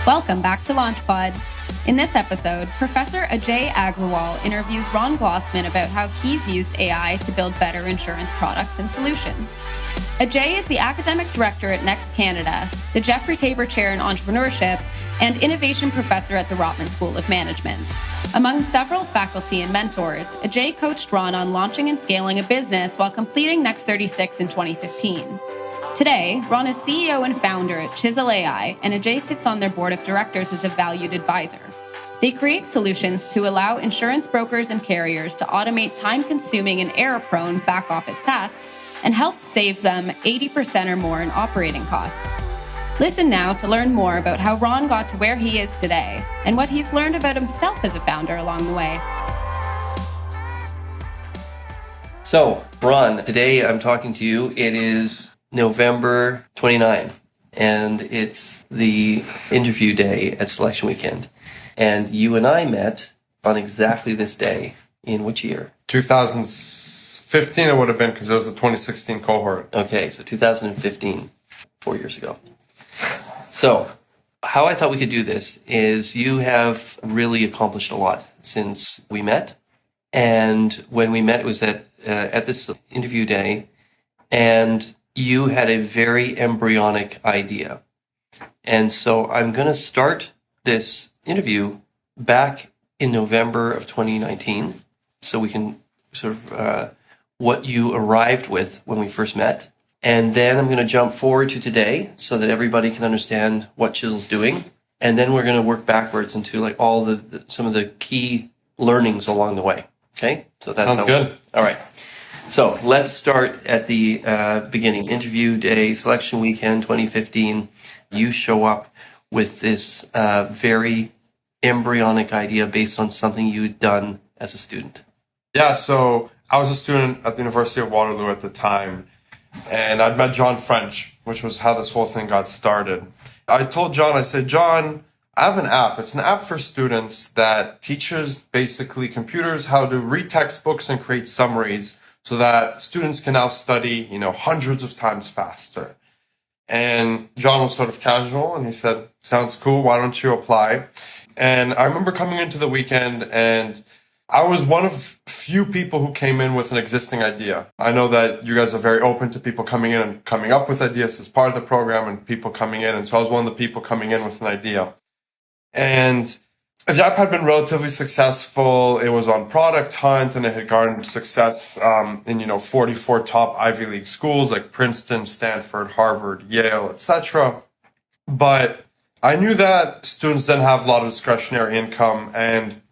Welcome back to LaunchPod. In this episode, Professor Ajay Agrawal interviews Ron Glozman about how he's used AI to build better insurance products and solutions. Ajay is the academic director at Next Canada, the Geoffrey Taber Chair in Entrepreneurship, and innovation professor at the Rotman School of Management. Among several faculty and mentors, Ajay coached Ron on launching and scaling a business while completing Next 36 in 2015. Today, Ron is CEO and founder at Chisel AI, and Ajay sits on their board of directors as a valued advisor. They create solutions to allow insurance brokers and carriers to automate time-consuming and error-prone back-office tasks and help save them 80% or more in operating costs. Listen now to learn more about how Ron got to where he is today and what he's learned about himself as a founder along the way. So, Ron, today I'm talking to you. It is November 29, and it's the interview day at Selection Weekend. And you and I met on exactly this day. In which year? 2015 it would have been, because it was the 2016 cohort. Okay, so 2015, 4 years ago. So, how I thought we could do this is you have really accomplished a lot since we met. And when we met, it was at this interview day, and you had a very embryonic idea. And so I'm going to start this interview back in November of 2019, so we can sort of what you arrived with when we first met. And then I'm going to jump forward to today so that everybody can understand what Chisel's doing. And then we're going to work backwards into like all some of the key learnings along the way. Okay? So that's Sounds good. All right. So let's start at the beginning. Interview day, Selection Weekend 2015. You show up with this very embryonic idea based on something you'd done as a student. Yeah, so I was a student at the University of Waterloo at the time, and I'd met John French, which was how this whole thing got started. I told John, I said, John, I have an app. It's an app for students that teaches basically computers how to read textbooks and create summaries so that students can now study, hundreds of times faster. And John was sort of casual, and he said, sounds cool, why don't you apply? And I remember coming into the weekend, and I was one of few people who came in with an existing idea. I know that you guys are very open to people coming in and coming up with ideas as part of the program, and people coming in, and so I was one of the people coming in with an idea. And the app had been relatively successful. It was on Product Hunt, and it had garnered success in 44 top Ivy League schools like Princeton, Stanford, Harvard, Yale, etc. But I knew that students didn't have a lot of discretionary income, and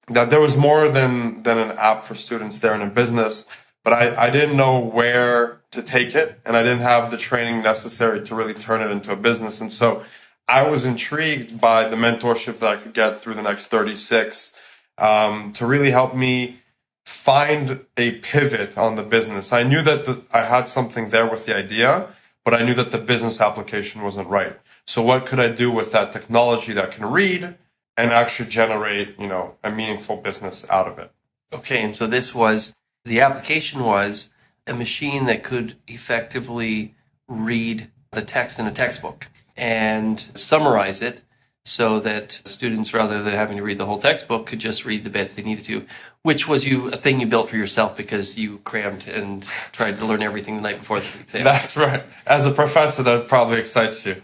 that there was more than an app for students there in a business. But I didn't know where to take it, and I didn't have the training necessary to really turn it into a business. And so I was intrigued by the mentorship that I could get through the Next 36 to really help me find a pivot on the business. I knew that I had something there with the idea, but I knew that the business application wasn't right. So what could I do with that technology that can read and actually generate, a meaningful business out of it? Okay, and so the application was a machine that could effectively read the text in a textbook and summarize it so that students, rather than having to read the whole textbook, could just read the bits they needed to, which was a thing you built for yourself because you crammed and tried to learn everything the night before the exam. That's right. As a professor, that probably excites you.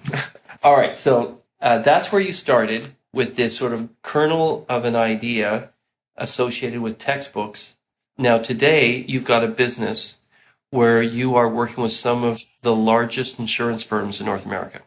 All right, so that's where you started with this sort of kernel of an idea associated with textbooks. Now, today, you've got a business where you are working with some of the largest insurance firms in North America.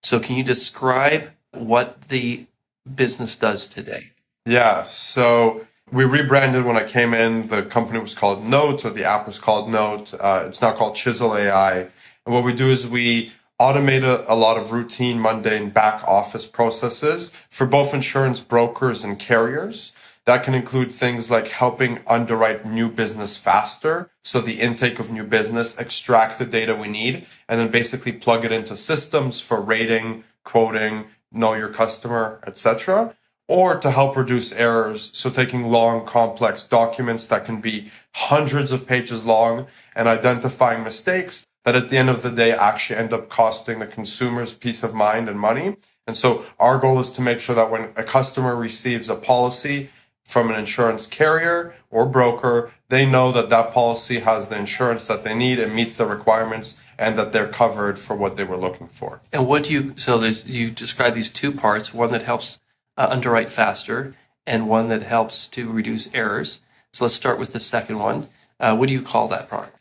So can you describe what the business does today? Yeah, so we rebranded when I came in. The company was called Note, or the app was called Note. It's now called Chisel AI. And what we do is we automate a lot of routine, mundane back office processes for both insurance brokers and carriers. That can include things like helping underwrite new business faster. So the intake of new business, extract the data we need, and then basically plug it into systems for rating, quoting, know your customer, etc. Or to help reduce errors. So taking long, complex documents that can be hundreds of pages long and identifying mistakes that at the end of the day actually end up costing the consumers peace of mind and money, And so our goal is to make sure that when a customer receives a policy from an insurance carrier or broker, they know that that policy has the insurance that they need and meets the requirements and that they're covered for what they were looking for. And you describe these two parts, one that helps underwrite faster and one that helps to reduce errors. So let's start with the second one. What do you call that product?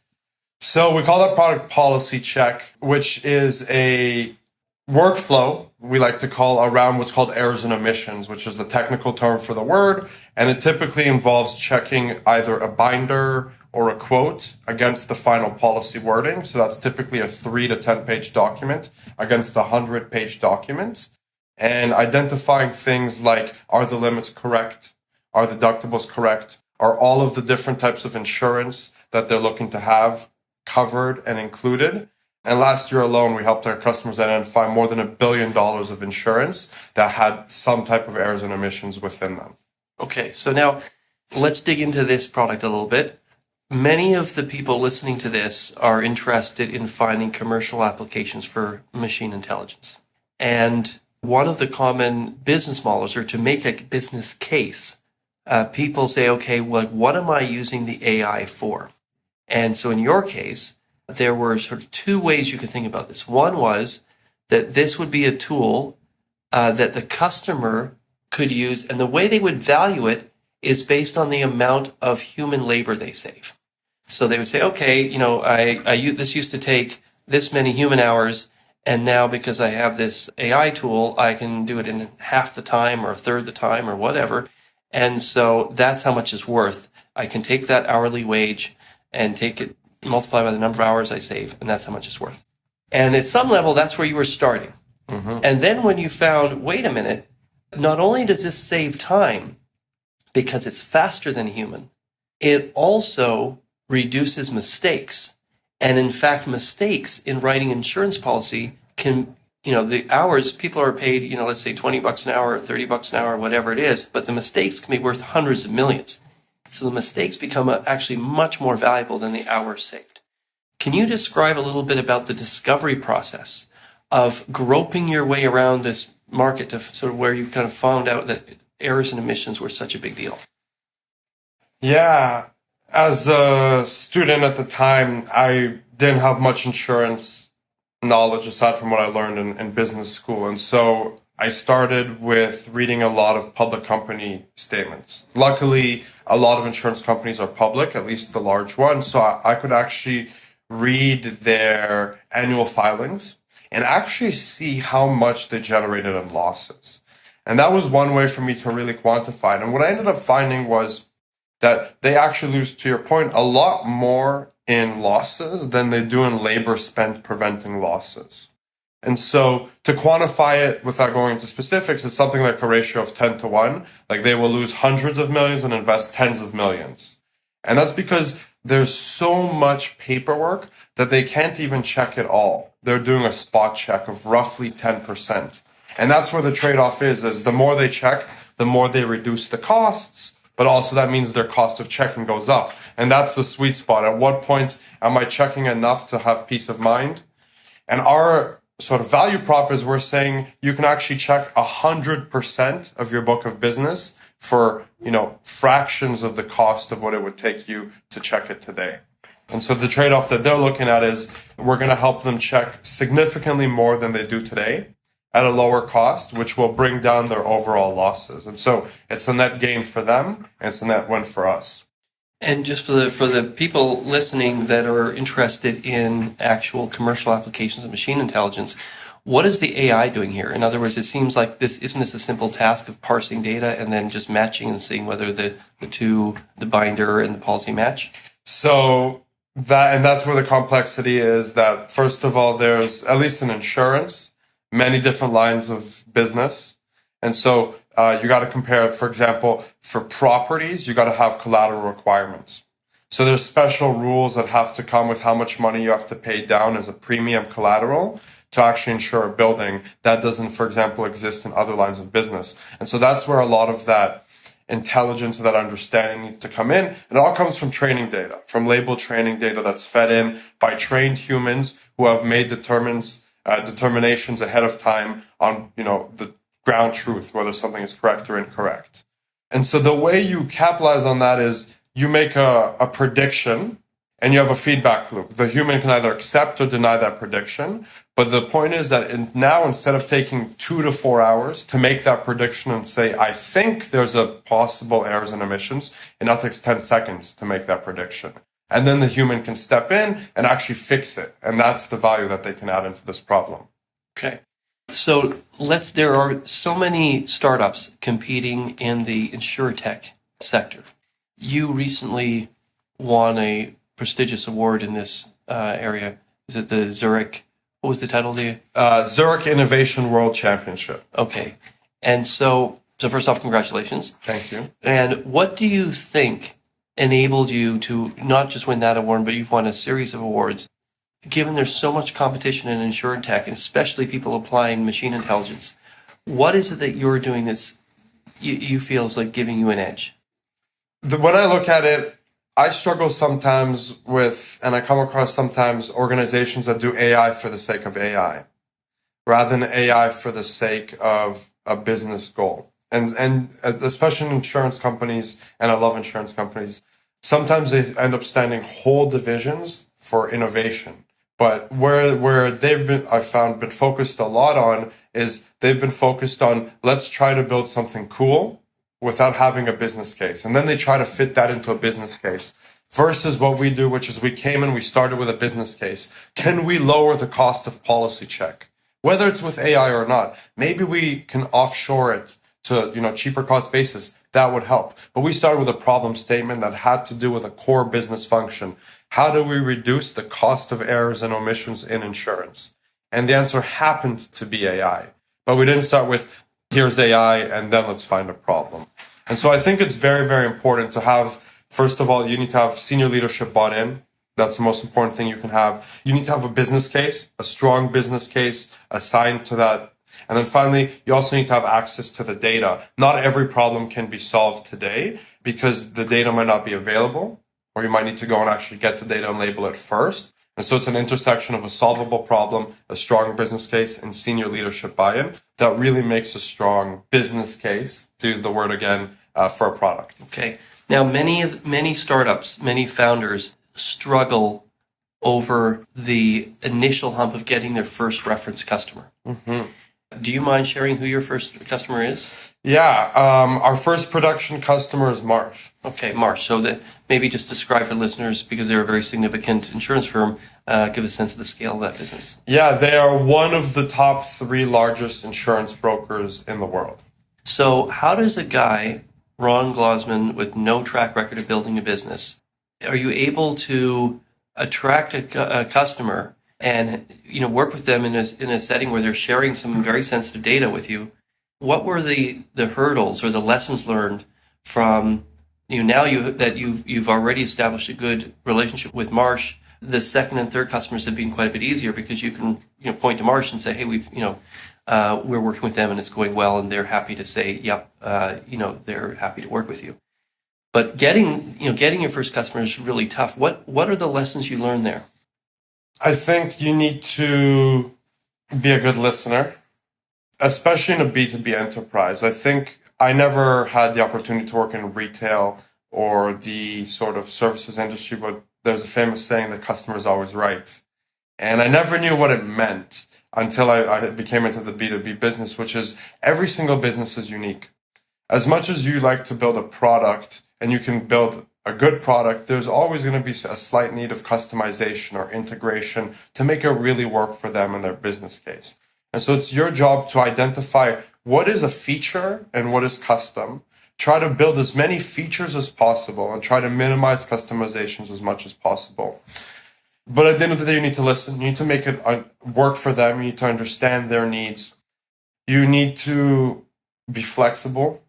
So we call that product Policy Check, which is a workflow we like to call around what's called errors and omissions, which is the technical term for the word. And it typically involves checking either a binder or a quote against the final policy wording. So that's typically a 3 to 10 page document against a 100-page document. And identifying things like, are the limits correct? Are the deductibles correct? Are all of the different types of insurance that they're looking to have covered and included? And last year alone, we helped our customers identify more than $1 billion of insurance that had some type of errors and omissions within them. Okay, so now let's dig into this product a little bit. Many of the people listening to this are interested in finding commercial applications for machine intelligence. And one of the common business models, or to make a business case, people say, okay, well, what am I using the AI for? And so in your case, there were sort of two ways you could think about this. One was that this would be a tool that the customer could use, and the way they would value it is based on the amount of human labor they save. So they would say, okay, this used to take this many human hours, and now because I have this AI tool, I can do it in half the time or a third the time or whatever. And so that's how much it's worth. I can take that hourly wage and take it, multiply by the number of hours I save, and that's how much it's worth. And at some level, that's where you were starting. Mm-hmm. And then when you found, wait a minute, not only does this save time because it's faster than a human, it also reduces mistakes. And in fact, mistakes in writing insurance policy can, the hours people are paid, let's say $20 an hour or $30 an hour, whatever it is, but the mistakes can be worth hundreds of millions. So the mistakes become actually much more valuable than the hours saved. Can you describe a little bit about the discovery process of groping your way around this market to sort of where you kind of found out that errors and omissions were such a big deal? Yeah. As a student at the time, I didn't have much insurance knowledge aside from what I learned in business school. And so I started with reading a lot of public company statements. Luckily, a lot of insurance companies are public, at least the large ones. So I could actually read their annual filings and actually see how much they generated in losses. And that was one way for me to really quantify it. And what I ended up finding was that they actually lose, to your point, a lot more in losses than they do in labor spent preventing losses. And so to quantify it without going into specifics, it's something like a ratio of 10 to 1. Like they will lose hundreds of millions and invest tens of millions. And that's because there's so much paperwork that they can't even check it all. They're doing a spot check of roughly 10%. And that's where the trade-off is the more they check, the more they reduce the costs, but also that means their cost of checking goes up. And that's the sweet spot. At what point am I checking enough to have peace of mind? And our sort of value prop is we're saying you can actually check 100% of your book of business for, fractions of the cost of what it would take you to check it today. And so the trade-off that they're looking at is we're going to help them check significantly more than they do today at a lower cost, which will bring down their overall losses. And so it's a net gain for them, and it's a net win for us. And just for the people listening that are interested in actual commercial applications of machine intelligence, what is the AI doing here? In other words, it seems like isn't this a simple task of parsing data and then just matching and seeing whether the binder and the policy match? So that's where the complexity is, that first of all, there's, at least in insurance, many different lines of business. And so you got to compare, for example, for properties, you got to have collateral requirements. So there's special rules that have to come with how much money you have to pay down as a premium collateral to actually insure a building. That doesn't, for example, exist in other lines of business. And so that's where a lot of that intelligence, that understanding needs to come in. It all comes from training data, from label training data that's fed in by trained humans who have made determinations ahead of time on, the ground truth, whether something is correct or incorrect. And so the way you capitalize on that is you make a prediction and you have a feedback loop. The human can either accept or deny that prediction. But the point is that now, instead of taking 2 to 4 hours to make that prediction and say, I think there's a possible errors and omissions, it now takes 10 seconds to make that prediction. And then the human can step in and actually fix it. And that's the value that they can add into this problem. Okay. So there are so many startups competing in the insurtech sector. You recently won a prestigious award in this area. Is it the Zurich? What was the title of the? Zurich Innovation World Championship. Okay. And so first off, congratulations. Thank you. And what do you think enabled you to not just win that award, but you've won a series of awards, given there's so much competition in insurtech, and especially people applying machine intelligence? What is it that you're doing this you feel is like giving you an edge? When I look at it, I struggle sometimes with, and I come across sometimes organizations that do AI for the sake of AI, rather than AI for the sake of a business goal. And especially in insurance companies, and I love insurance companies, sometimes they end up standing whole divisions for innovation. But where they've been, I found, been focused a lot on is they've been focused on, let's try to build something cool without having a business case. And then they try to fit that into a business case. Versus what we do, which is we came and we started with a business case. Can we lower the cost of policy check? Whether it's with AI or not, maybe we can offshore it to, cheaper cost basis. That would help. But we started with a problem statement that had to do with a core business function. How do we reduce the cost of errors and omissions in insurance? And the answer happened to be AI. But we didn't start with, here's AI, and then let's find a problem. And so I think it's very, very important to have, first of all, you need to have senior leadership bought in. That's the most important thing you can have. You need to have a business case, a strong business case assigned to that. And then finally, you also need to have access to the data. Not every problem can be solved today because the data might not be available, or you might need to go and actually get the data and label it first. And so it's an intersection of a solvable problem, a strong business case, and senior leadership buy-in that really makes a strong business case, to use the word again, for a product. Okay. Now, many startups, many founders struggle over the initial hump of getting their first reference customer. Mm-hmm. Do you mind sharing who your first customer is? Yeah, our first production customer is Marsh. Okay, Marsh. So maybe just describe for listeners, because they're a very significant insurance firm, give a sense of the scale of that business. Yeah, they are one of the top 3 largest insurance brokers in the world. So how does a guy, Ron Glozman, with no track record of building a business, are you able to attract a customer and work with them in a setting where they're sharing some very sensitive data with you? What were the hurdles or the lessons learned from now that you've already established a good relationship with Marsh? The second and third customers have been quite a bit easier because you can point to Marsh and say, hey, we're working with them and it's going well, and they're happy to say, yep, they're happy to work with you. But getting your first customer is really tough. What are the lessons you learned there? I think you need to be a good listener, especially in a B2B enterprise. I think I never had the opportunity to work in retail or the sort of services industry, but there's a famous saying that customer is always right. And I never knew what it meant until I became into the B2B business, which is every single business is unique. As much as you like to build a product and you can build a good product, there's always going to be a slight need of customization or integration to make it really work for them and their business case. And so it's your job to identify what is a feature and what is custom. Try to build as many features as possible and try to minimize customizations as much as possible. But at the end of the day, you need to listen. You need to make it work for them. You need to understand their needs. You need to be flexible.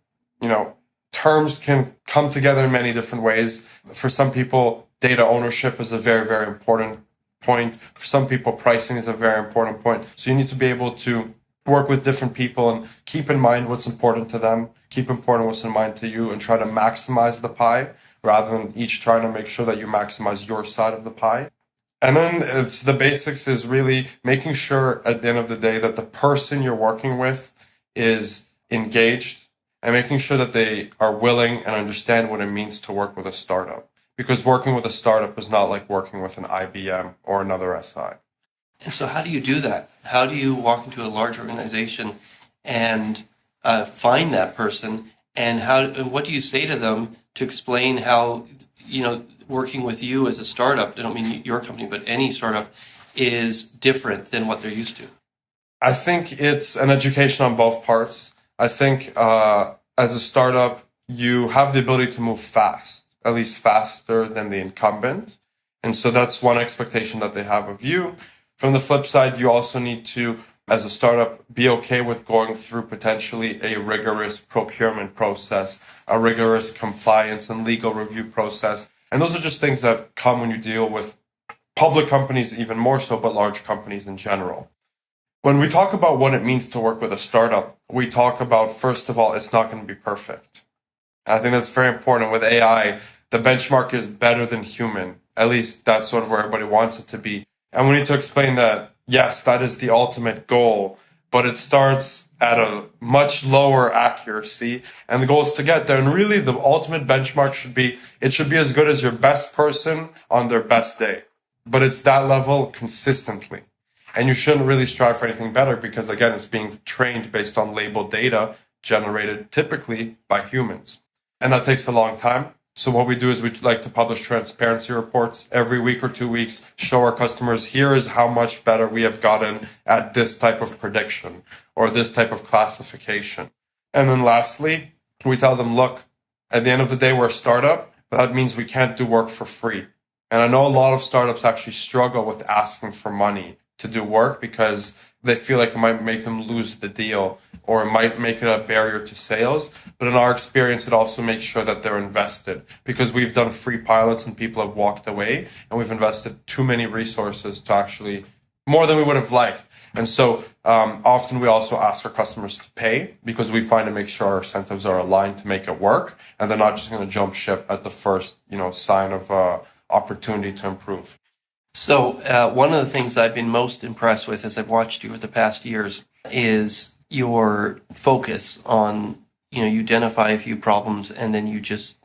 Terms can come together in many different ways. For some people, data ownership is a very, very important point. For some people, pricing is a very important point. So you need to be able to work with different people and keep in mind what's important to them, keep important what's in mind to you, and try to maximize the pie rather than each trying to make sure that you maximize your side of the pie. And then it's the basics is really making sure at the end of the day that the person you're working with is engaged and making sure that they are willing and understand what it means to work with a startup. Because working with a startup is not like working with an IBM or another SI. And so how do you do that? How do you walk into a large organization and find that person? And what do you say to them to explain how, working with you as a startup, I don't mean your company, but any startup, is different than what they're used to? I think it's an education on both parts. I think as a startup, you have the ability to move fast, at least faster than the incumbent. And so that's one expectation that they have of you. From the flip side, you also need to, as a startup, be okay with going through potentially a rigorous procurement process, a rigorous compliance and legal review process. And those are just things that come when you deal with public companies even more so, but large companies in general. When we talk about what it means to work with a startup, we talk about, first of all, it's not going to be perfect. I think that's very important. With AI, the benchmark is better than human. At least that's sort of where everybody wants it to be. And we need to explain that, yes, that is the ultimate goal, but it starts at a much lower accuracy. And the goal is to get there. And really, the ultimate benchmark should be as good as your best person on their best day. But it's that level consistently. And you shouldn't really strive for anything better because, again, it's being trained based on labeled data generated typically by humans. And that takes a long time. So what we do is we like to publish transparency reports every week or 2 weeks, show our customers, here is how much better we have gotten at this type of prediction or this type of classification. And then lastly, we tell them, look, at the end of the day, we're a startup, but that means we can't do work for free. And I know a lot of startups actually struggle with asking for money to do work because they feel like it might make them lose the deal or it might make it a barrier to sales. But in our experience, it also makes sure that they're invested because we've done free pilots and people have walked away and we've invested too many resources to actually more than we would have liked. And so often we also ask our customers to pay because we find to make sure our incentives are aligned to make it work and they're not just going to jump ship at the first, sign of opportunity to improve. So one of the things I've been most impressed with as I've watched you over the past years is your focus on, you identify a few problems and then you just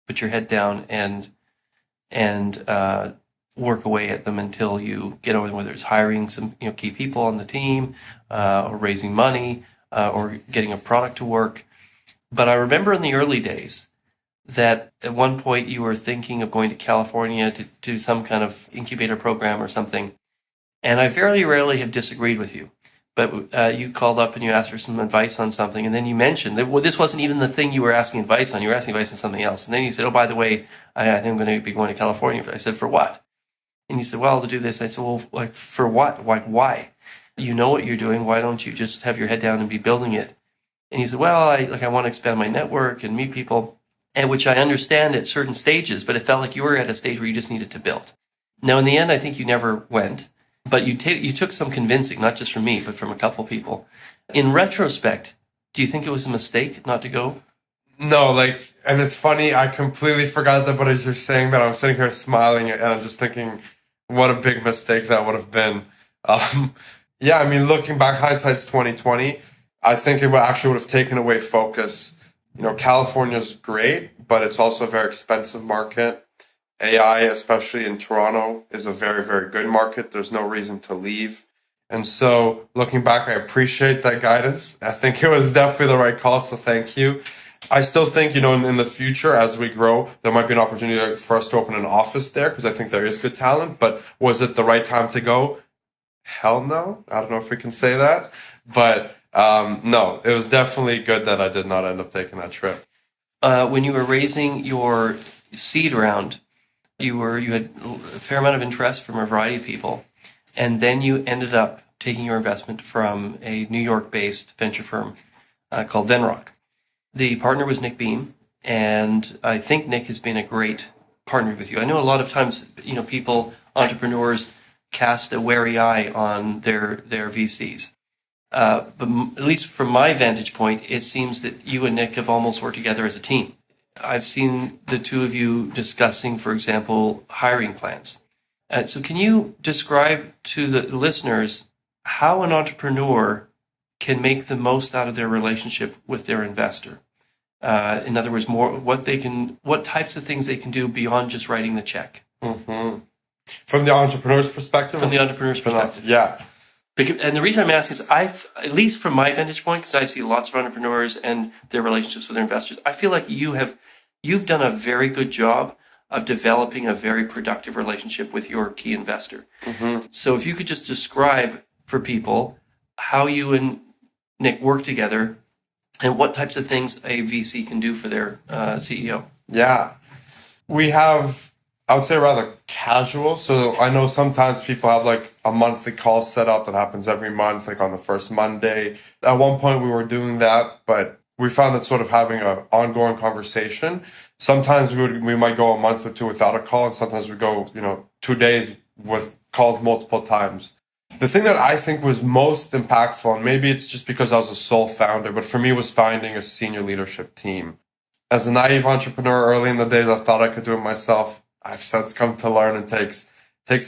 put your head down and work away at them until you get over them, whether it's hiring some key people on the team or raising money or getting a product to work. But I remember in the early days that at one point you were thinking of going to California to do some kind of incubator program or something. And I very rarely have disagreed with you. But you called up and you asked for some advice on something. And then you mentioned that this wasn't even the thing you were asking advice on. You were asking advice on something else. And then you said, oh, by the way, I think I'm going to be going to California. I said, for what? And you said, well, to do this. I said, well, like, for what? Like, why? You know what you're doing. Why don't you just have your head down and be building it? And he said, well, I want to expand my network and meet people. And which I understand at certain stages, but it felt like you were at a stage where you just needed to build. Now, in the end, I think you never went, but you took some convincing, not just from me, but from a couple people. In retrospect, do you think it was a mistake not to go? No, and it's funny, I completely forgot that, but as you're saying that, I'm sitting here smiling and I'm just thinking, what a big mistake that would have been. Yeah, I mean, looking back, hindsight's 2020. I think it would have taken away focus. California's great, but it's also a very expensive market. AI, especially in Toronto, is a very, very good market. There's no reason to leave. And so looking back, I appreciate that guidance. I think it was definitely the right call, so thank you. I still think, in the future, as we grow, there might be an opportunity for us to open an office there because I think there is good talent. But was it the right time to go? Hell no. I don't know if we can say that. But no, it was definitely good that I did not end up taking that trip. When you were raising your seed round, you had a fair amount of interest from a variety of people, and then you ended up taking your investment from a New York-based venture firm called Venrock. The partner was Nick Beam, and I think Nick has been a great partner with you. I know a lot of times, people, entrepreneurs, cast a wary eye on their VCs. But at least from my vantage point, it seems that you and Nick have almost worked together as a team. I've seen the two of you discussing, for example, hiring plans. So can you describe to the listeners how an entrepreneur can make the most out of their relationship with their investor? In other words, what types of things they can do beyond just writing the check. Mm-hmm. From the entrepreneur's perspective? From the entrepreneur's perspective. Yeah. And the reason I'm asking is, at least from my vantage point, because I see lots of entrepreneurs and their relationships with their investors, I feel like you've done a very good job of developing a very productive relationship with your key investor. Mm-hmm. So if you could just describe for people how you and Nick work together and what types of things a VC can do for their CEO. Yeah. We have, I would say, rather casual. So I know sometimes people have like a monthly call set up that happens every month, like on the first Monday. At one point we were doing that, but we found that sort of having an ongoing conversation. Sometimes we might go a month or two without a call, and sometimes we go, 2 days with calls multiple times. The thing that I think was most impactful, and maybe it's just because I was a sole founder, but for me was finding a senior leadership team. As a naive entrepreneur early in the days, I thought I could do it myself. I've since come to learn it takes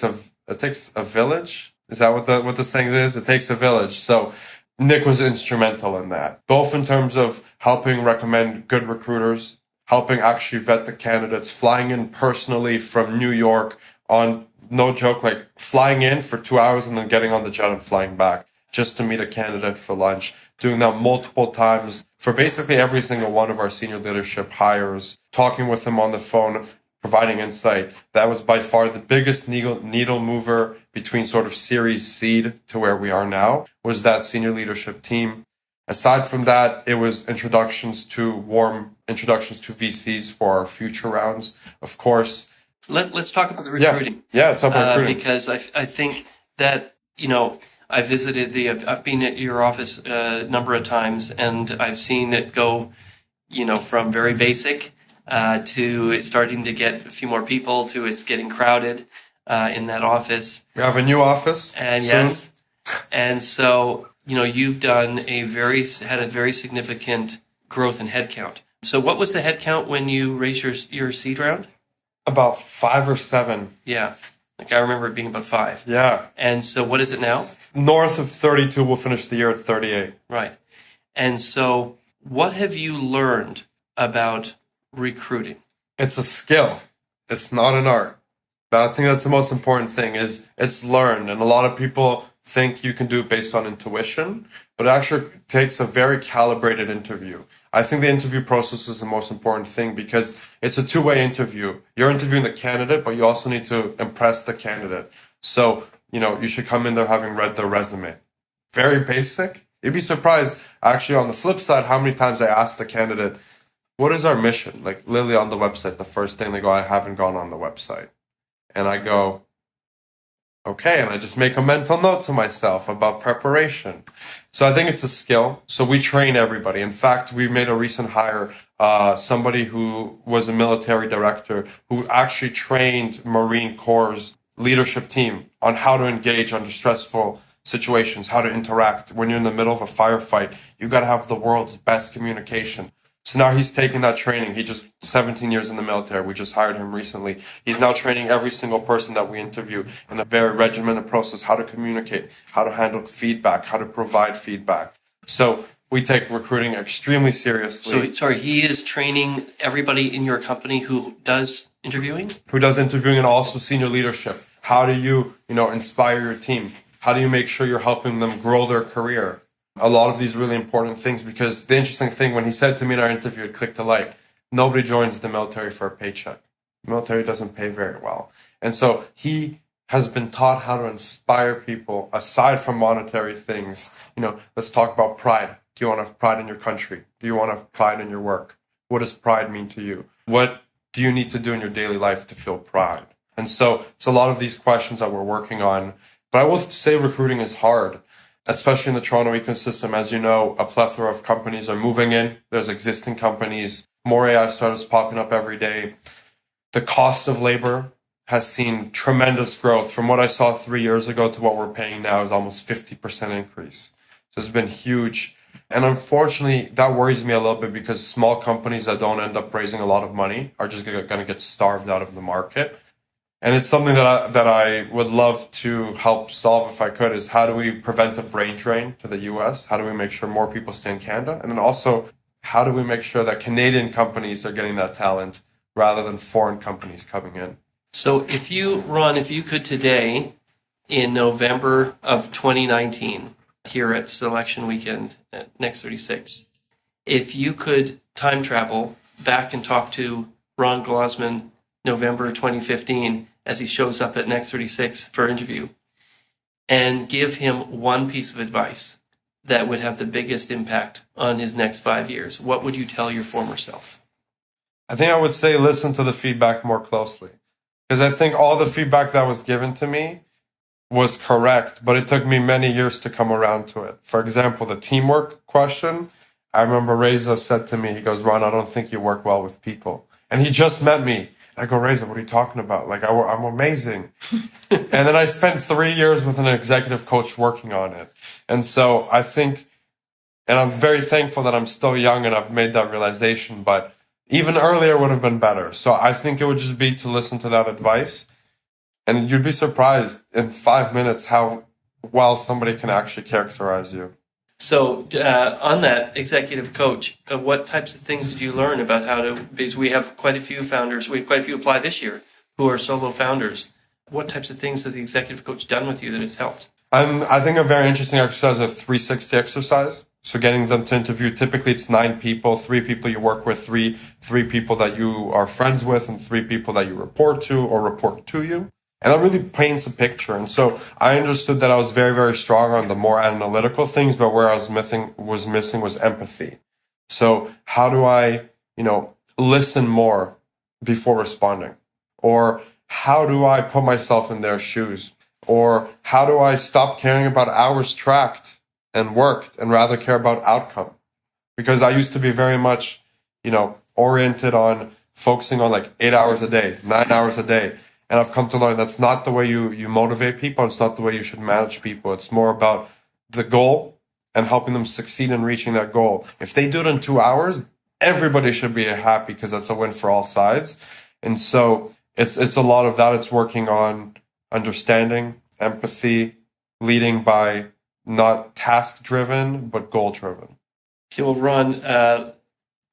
a village. Is that what the saying is? It takes a village. So Nick was instrumental in that, both in terms of helping recommend good recruiters, helping actually vet the candidates, flying in personally from New York on, no joke, like flying in for 2 hours and then getting on the jet and flying back just to meet a candidate for lunch, doing that multiple times for basically every single one of our senior leadership hires, talking with them on the phone, providing insight. That was by far the biggest needle mover between sort of Series Seed to where we are now, was that senior leadership team. Aside from that, it was warm introductions to VCs for our future rounds. Of course. Let's talk about the recruiting. Yeah, let's talk about recruiting. Because I think that, I've been at your office a number of times, and I've seen it go, from very basic to it's starting to get a few more people to it's getting crowded in that office. We have a new office. And soon. yes. And so, you've done had a very significant growth in headcount. So what was the headcount when you raised your seed round? About 5 or 7. Yeah. Like I remember it being about 5. Yeah. And so what is it now? North of 32. We'll finish the year at 38. Right. And so what have you learned about recruiting? It's a skill. It's not an art. But I think that's the most important thing is it's learned. And a lot of people think you can do it based on intuition, but it actually takes a very calibrated interview. I think the interview process is the most important thing because it's a two-way interview. You're interviewing the candidate, but you also need to impress the candidate. So, you should come in there having read their resume. Very basic. You'd be surprised, actually, on the flip side, how many times I ask the candidate, what is our mission? Like, literally on the website, the first thing they go, I haven't gone on the website. And I go, okay, and I just make a mental note to myself about preparation. So I think it's a skill. So we train everybody. In fact, we made a recent hire, somebody who was a military director who actually trained Marine Corps' leadership team on how to engage under stressful situations, how to interact. When you're in the middle of a firefight, you got to have the world's best communication. So now he's taking that training. He just 17 years in the military. We just hired him recently. He's now training every single person that we interview in a very regimented process, how to communicate, how to handle feedback, how to provide feedback. So we take recruiting extremely seriously. So, he is training everybody in your company who does interviewing? Who does interviewing and also senior leadership. How do you, inspire your team? How do you make sure you're helping them grow their career? A lot of these really important things, because the interesting thing, when he said to me in our interview at Click to Light, nobody joins the military for a paycheck. The military doesn't pay very well. And so he has been taught how to inspire people aside from monetary things. Let's talk about pride. Do you want to have pride in your country? Do you want to have pride in your work? What does pride mean to you? What do you need to do in your daily life to feel pride? And so it's a lot of these questions that we're working on. But I will say recruiting is hard, especially in the Toronto ecosystem. As you know, a plethora of companies are moving in. There's existing companies, more AI startups popping up every day. The cost of labor has seen tremendous growth. From what I saw 3 years ago to what we're paying now is almost 50% increase. So it's been huge. And unfortunately, that worries me a little bit because small companies that don't end up raising a lot of money are just going to get starved out of the market. And it's something that I would love to help solve if I could, is how do we prevent a brain drain to the US? How do we make sure more people stay in Canada? And then also, how do we make sure that Canadian companies are getting that talent rather than foreign companies coming in? So if you could today, in November of 2019, here at Selection Weekend at Next 36, if you could time travel back and talk to Ron Glozman November 2015 as he shows up at Next 36 for interview, and give him one piece of advice that would have the biggest impact on his next 5 years, what would you tell your former self? I think I would say listen to the feedback more closely. Because I think all the feedback that was given to me was correct, but it took me many years to come around to it. For example, the teamwork question, I remember Reza said to me, he goes, Ron, I don't think you work well with people. And he just met me. I go, Reza, what are you talking about? Like, I'm amazing. And then I spent 3 years with an executive coach working on it. And so I think, and I'm very thankful that I'm still young and I've made that realization, but even earlier would have been better. So I think it would just be to listen to that advice. And you'd be surprised in 5 minutes how well somebody can actually characterize you. So on that executive coach, what types of things did you learn about how to, because we have quite a few founders, we have quite a few apply this year who are solo founders. What types of things has the executive coach done with you that has helped? I think a very interesting exercise is a 360 exercise. So getting them to interview, typically it's 9 people, 3 people you work with, three people that you are friends with, and 3 people that you report to or report to you. And that really paints a picture. And so I understood that I was very, very strong on the more analytical things, but where I was missing was empathy. So how do I, listen more before responding? Or how do I put myself in their shoes? Or how do I stop caring about hours tracked and worked and rather care about outcome? Because I used to be very much, oriented on focusing on like 8 hours a day, 9 hours a day. And I've come to learn that's not the way you motivate people. It's not the way you should manage people. It's more about the goal and helping them succeed in reaching that goal. If they do it in 2 hours, everybody should be happy because that's a win for all sides. And so it's a lot of that. It's working on understanding, empathy, leading by not task-driven, but goal-driven. Okay, well, Ron,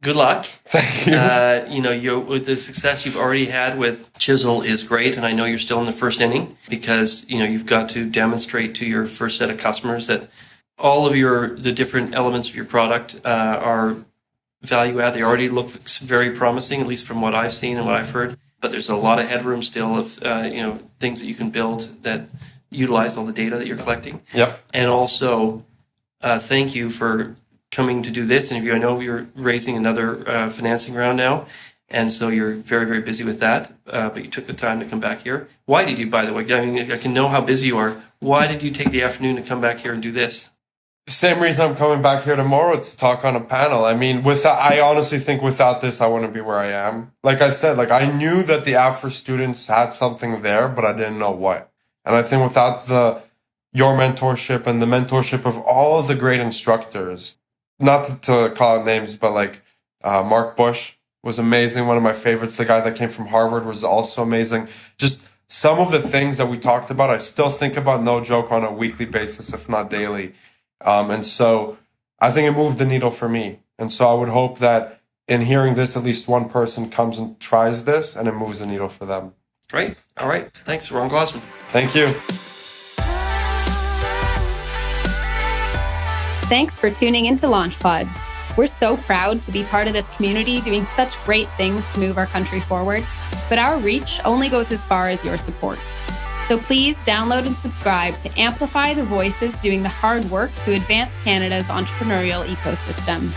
good luck. Thank you. With the success you've already had with Chisel is great, and I know you're still in the first inning because you've got to demonstrate to your first set of customers that all of the different elements of your product are value add. They already look very promising, at least from what I've seen and what I've heard. But there's a lot of headroom still of things that you can build that utilize all the data that you're collecting. Yep. And also, thank you for coming to do this interview. I know you're raising another financing round now, and so you're very, very busy with that, but you took the time to come back here. Why did you, by the way? I mean, I can know how busy you are. Why did you take the afternoon to come back here and do this? Same reason I'm coming back here tomorrow to talk on a panel. I mean, I honestly think without this, I wouldn't be where I am. Like I said, I knew that the app for students had something there, but I didn't know what. And I think without your mentorship and the mentorship of all of the great instructors, not to call out names, but Mark Bush was amazing. One of my favorites. The guy that came from Harvard was also amazing. Just some of the things that we talked about, I still think about, no joke, on a weekly basis, if not daily. And so I think it moved the needle for me. And so I would hope that in hearing this, at least one person comes and tries this and it moves the needle for them. Great. All right. Thanks, Ron Glozman. Thank you. Thanks for tuning into LaunchPod. We're so proud to be part of this community doing such great things to move our country forward, but our reach only goes as far as your support. So please download and subscribe to amplify the voices doing the hard work to advance Canada's entrepreneurial ecosystem.